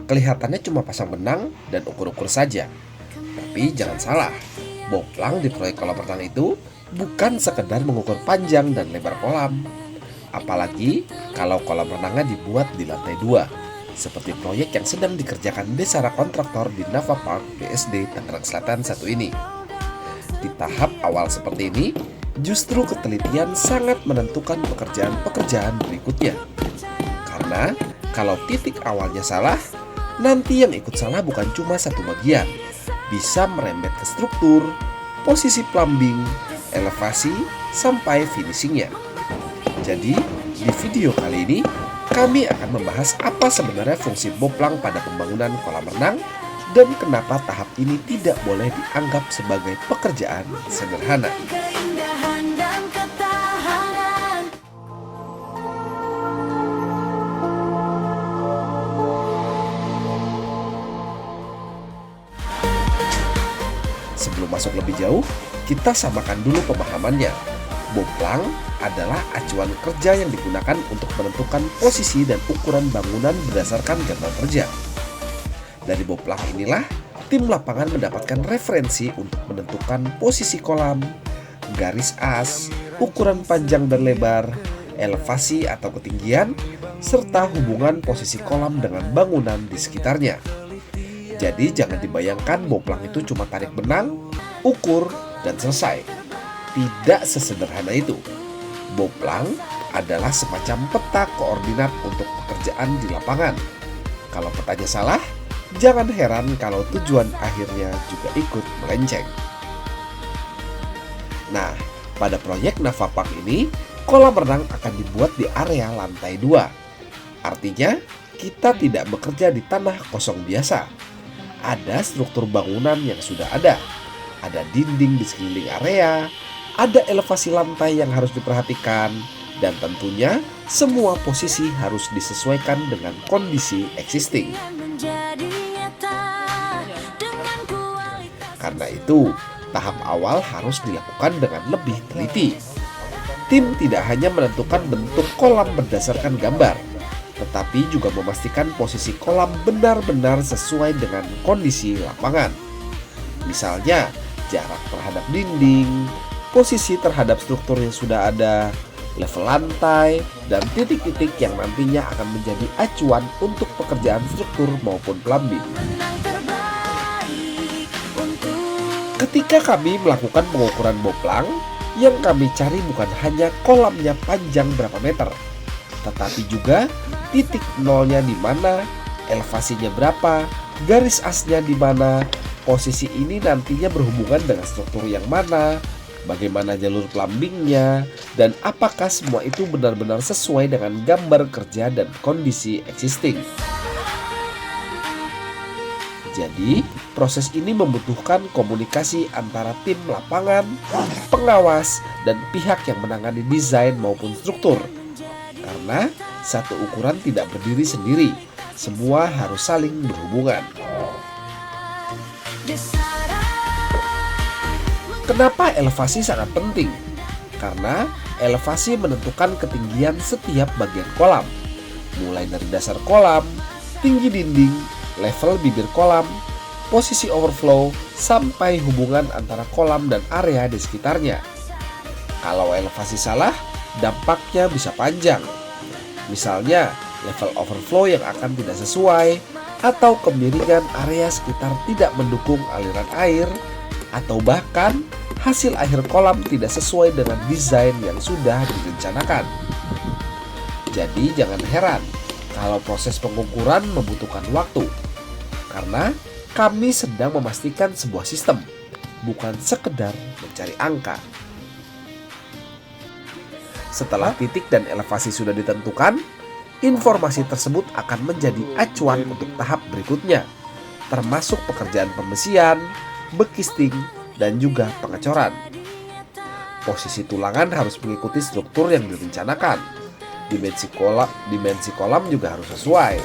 kelihatannya cuma pasang benang dan ukur-ukur saja. Tapi jangan salah, boplang di proyek kolam renang itu bukan sekedar mengukur panjang dan lebar kolam. Apalagi kalau kolam renangnya dibuat di lantai 2, seperti proyek yang sedang dikerjakan Desara Kontraktor di Nava Park BSD Tangerang Selatan satu ini. Di tahap awal seperti ini, justru ketelitian sangat menentukan pekerjaan-pekerjaan berikutnya. Karena kalau titik awalnya salah, nanti yang ikut salah bukan cuma satu bagian, bisa merembet ke struktur, posisi plumbing, elevasi, sampai finishingnya. Jadi, di video kali ini, kami akan membahas apa sebenarnya fungsi boplang pada pembangunan kolam renang dan kenapa tahap ini tidak boleh dianggap sebagai pekerjaan sederhana. Sebelum masuk lebih jauh, kita samakan dulu pemahamannya. Boplang adalah acuan kerja yang digunakan untuk menentukan posisi dan ukuran bangunan berdasarkan gambar kerja. Dari boplang inilah, tim lapangan mendapatkan referensi untuk menentukan posisi kolam, garis as, ukuran panjang dan lebar, elevasi atau ketinggian, serta hubungan posisi kolam dengan bangunan di sekitarnya. Jadi jangan dibayangkan boplang itu cuma tarik benang, ukur, dan selesai. Tidak sesederhana itu. Boplang adalah semacam peta koordinat untuk pekerjaan di lapangan. Kalau petanya salah, jangan heran kalau tujuan akhirnya juga ikut melenceng. Nah, pada proyek Nava Park ini, kolam renang akan dibuat di area lantai 2. Artinya, kita tidak bekerja di tanah kosong biasa. Ada struktur bangunan yang sudah ada dinding di sekeliling area, ada elevasi lantai yang harus diperhatikan, dan tentunya semua posisi harus disesuaikan dengan kondisi existing. Karena itu, tahap awal harus dilakukan dengan lebih teliti. Tim tidak hanya menentukan bentuk kolam berdasarkan gambar, tetapi juga memastikan posisi kolam benar-benar sesuai dengan kondisi lapangan. Misalnya, jarak terhadap dinding, posisi terhadap struktur yang sudah ada, level lantai, dan titik-titik yang nantinya akan menjadi acuan untuk pekerjaan struktur maupun plumbing. Ketika kami melakukan pengukuran boplang, yang kami cari bukan hanya kolamnya panjang berapa meter, tetapi juga titik nolnya di mana, elevasinya berapa, garis asnya di mana, posisi ini nantinya berhubungan dengan struktur yang mana, bagaimana jalur plumbingnya, dan apakah semua itu benar-benar sesuai dengan gambar kerja dan kondisi existing. Jadi, proses ini membutuhkan komunikasi antara tim lapangan, pengawas, dan pihak yang menangani desain maupun struktur. Karena satu ukuran tidak berdiri sendiri, semua harus saling berhubungan. Kenapa elevasi sangat penting? Karena elevasi menentukan ketinggian setiap bagian kolam, mulai dari dasar kolam, tinggi dinding, level bibir kolam, posisi overflow, sampai hubungan antara kolam dan area di sekitarnya. Kalau elevasi salah, dampaknya bisa panjang. Misalnya, level overflow yang akan tidak sesuai, atau kemiringan area sekitar tidak mendukung aliran air, atau bahkan hasil akhir kolam tidak sesuai dengan desain yang sudah direncanakan. Jadi jangan heran kalau proses pengukuran membutuhkan waktu, karena kami sedang memastikan sebuah sistem, bukan sekedar mencari angka. Setelah titik dan elevasi sudah ditentukan, informasi tersebut akan menjadi acuan untuk tahap berikutnya, termasuk pekerjaan pembesian, bekisting, dan juga pengecoran. Posisi tulangan harus mengikuti struktur yang direncanakan. Dimensi kolam juga harus sesuai.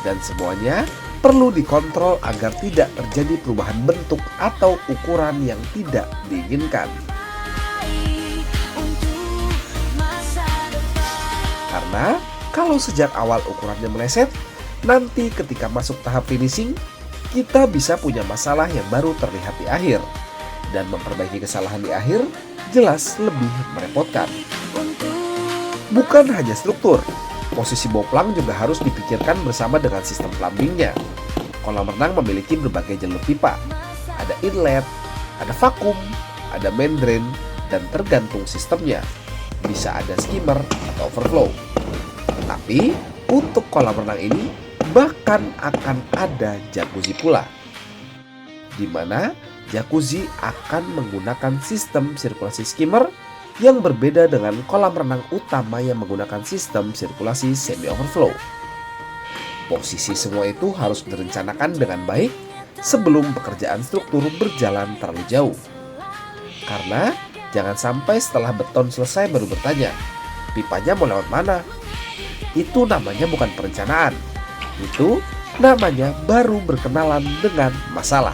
Dan semuanya perlu dikontrol agar tidak terjadi perubahan bentuk atau ukuran yang tidak diinginkan. Karena kalau sejak awal ukurannya meleset, nanti ketika masuk tahap finishing, kita bisa punya masalah yang baru terlihat di akhir. Dan memperbaiki kesalahan di akhir jelas lebih merepotkan. Bukan hanya struktur, posisi boplang juga harus dipikirkan bersama dengan sistem plumbingnya. Kolam renang memiliki berbagai jalur pipa. Ada inlet, ada vakum, ada main drain, dan tergantung sistemnya. Bisa ada skimmer atau overflow. Tapi untuk kolam renang ini bahkan akan ada jacuzzi pula, di mana jacuzzi akan menggunakan sistem sirkulasi skimmer yang berbeda dengan kolam renang utama yang menggunakan sistem sirkulasi semi overflow. Posisi semua itu harus direncanakan dengan baik sebelum pekerjaan struktur berjalan terlalu jauh. Karena jangan sampai setelah beton selesai baru bertanya, pipanya mau lewat mana? Itu namanya bukan perencanaan. Itu namanya baru berkenalan dengan masalah.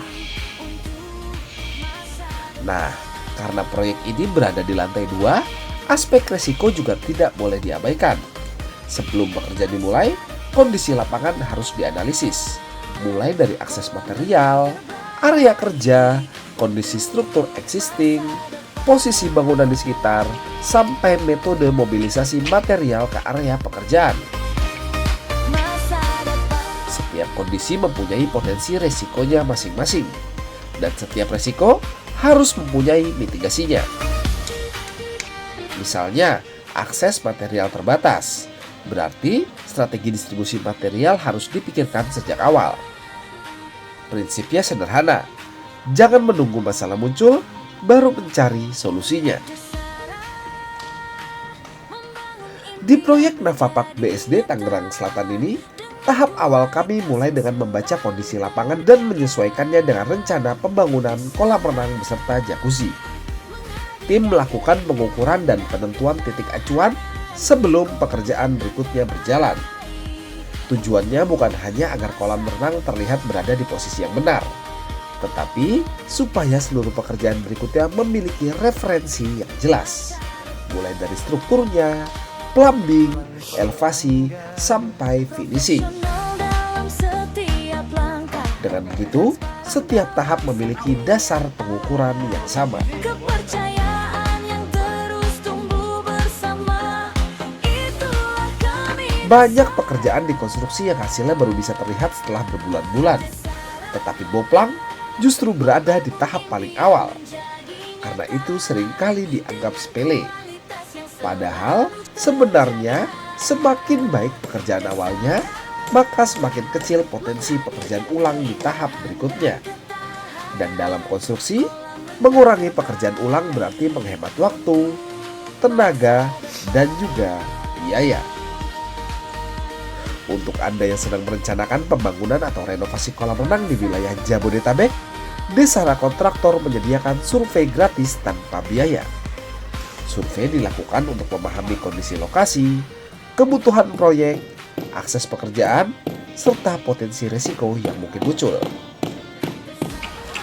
Nah, karena proyek ini berada di lantai 2, aspek resiko juga tidak boleh diabaikan. Sebelum pekerjaan dimulai, kondisi lapangan harus dianalisis. Mulai dari akses material, area kerja, kondisi struktur existing, posisi bangunan di sekitar, sampai metode mobilisasi material ke area pekerjaan. Setiap kondisi mempunyai potensi resikonya masing-masing. Dan setiap resiko harus mempunyai mitigasinya. Misalnya, akses material terbatas. Berarti strategi distribusi material harus dipikirkan sejak awal. Prinsipnya sederhana. Jangan menunggu masalah muncul, baru mencari solusinya. Di proyek Navapak BSD Tangerang Selatan ini, tahap awal kami mulai dengan membaca kondisi lapangan dan menyesuaikannya dengan rencana pembangunan kolam renang beserta jacuzzi. Tim melakukan pengukuran dan penentuan titik acuan sebelum pekerjaan berikutnya berjalan. Tujuannya bukan hanya agar kolam renang terlihat berada di posisi yang benar, tetapi supaya seluruh pekerjaan berikutnya memiliki referensi yang jelas, mulai dari strukturnya, plumbing, elevasi, sampai finishing. Dengan begitu, setiap tahap memiliki dasar pengukuran yang sama. Banyak pekerjaan di konstruksi yang hasilnya baru bisa terlihat setelah berbulan-bulan. Tetapi boplang justru berada di tahap paling awal. Karena itu seringkali dianggap sepele. Padahal sebenarnya semakin baik pekerjaan awalnya, maka semakin kecil potensi pekerjaan ulang di tahap berikutnya. Dan dalam konstruksi, mengurangi pekerjaan ulang berarti menghemat waktu, tenaga, dan juga biaya. Untuk Anda yang sedang merencanakan pembangunan atau renovasi kolam renang di wilayah Jabodetabek, Desara Kontraktor menyediakan survei gratis tanpa biaya. Survei dilakukan untuk memahami kondisi lokasi, kebutuhan proyek, akses pekerjaan, serta potensi risiko yang mungkin muncul.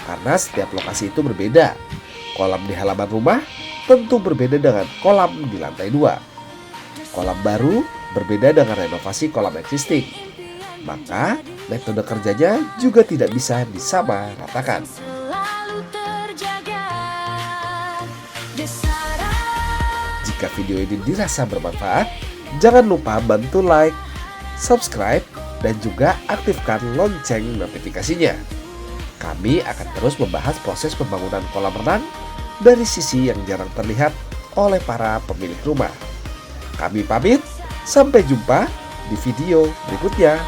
Karena setiap lokasi itu berbeda, kolam di halaman rumah tentu berbeda dengan kolam di lantai 2. Kolam baru berbeda dengan renovasi kolam existing. Maka metode kerjanya juga tidak bisa disamaratakan. Jika video ini dirasa bermanfaat, jangan lupa bantu like, subscribe, dan juga aktifkan lonceng notifikasinya. Kami akan terus membahas proses pembangunan kolam renang dari sisi yang jarang terlihat oleh para pemilik rumah. Kami pamit, sampai jumpa di video berikutnya.